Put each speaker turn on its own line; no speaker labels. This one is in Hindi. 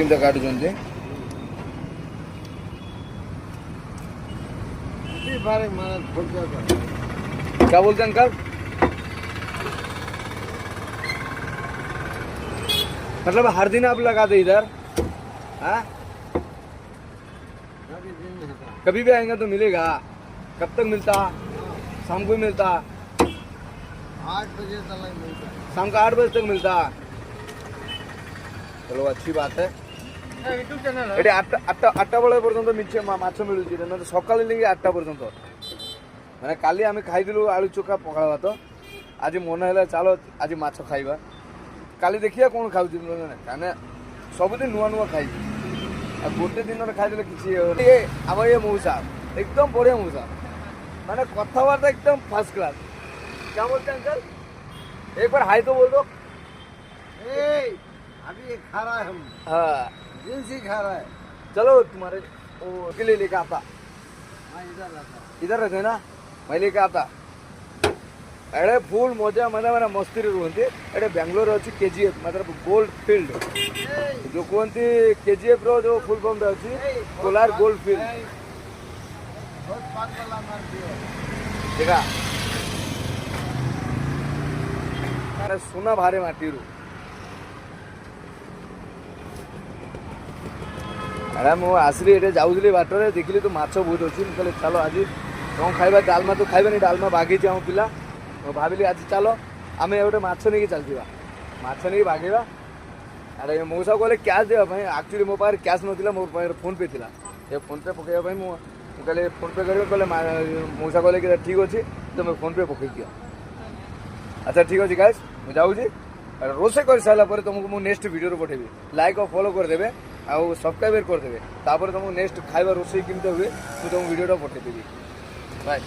केमता काटुचंती क्या बोलते अंकल मतलब हर दिन आप लगाते इधर हाँ कभी भी आएंगे तो मिलेगा कब तक मिलता शाम को ही मिलता
8 बजे तक मिलता है
शाम का 8 बजे तक मिलता चलो अच्छी बात है
यूट्यूब चैनल है
एटी आठटा बेले पर्यंत मिचे माछ मिलुची ना सकाଳେ लेके 8टा पर्यंत माने काली आमे खाइदिलु आलू चोखा पखाळ भात आज मन है चलो आज माछ खाइबा काली देखिया कौन खाउची काने सबुदिन नुआ नुआ खाइ आ गोटे दिन खाइदेले किछि आम ये मौसा एकदम बढ़िया मौसा माने कथाबार्ता एकदम फर्स्ट क्लास क्या बोलते हैं अंकल एक बार हाय तो बोल दो
अभी ये खा रहा है हम
हाँ
दिन से खा रहा है
चलो तुम्हारे वो के लिए लेके आता
हाँ इधर लाता
इधर रहते ना मैं लेके आता एडे फुल मजा मैंने मैंने मस्ती रुहती एडे बेंगलोर अच्छी केजीएफ मतलब गोल्ड फील्ड जो कहते केजीएफ रो जो फुल फॉर्म अच्छी कोलार गोल्ड फील्ड
बहुत पान वाला मार दिया
देखा अरे सुना भारे माटी रू अरे मु आसली एटे जाऊली बाटर देखिली तो माछ बहुत अच्छी कहले चलो आज कौन खाइबा डालमा तो खाइबानी डालमा बागी जाऊँ पिला तो भाविली आज चलो आम गोटे माछ नहीं चलता माछ नहीं बागेवा अरे मौसा कहले कैश देवा एक्चुअली मो पाखे कैश ना मो पाखे फोन पे थी फोन पे पकड़ा मुझे फोन पे कर कहले मौसा कहले कि ठीक अच्छे तुम फोन पे पकई दियो अच्छा ठीक अच्छे गाइस मुझे जाऊँगी रोसे कर सारापर तुमको मुझे नेक्स्ट वीडियो पठेबी लाइक और फॉलो करदेवे आउ सब्सक्राइब करदेवे तापर तुमको नेक्स्ट खाइबा रोसे केमती हुए मुझे तुमको वीडियो पठेदेवी बाय।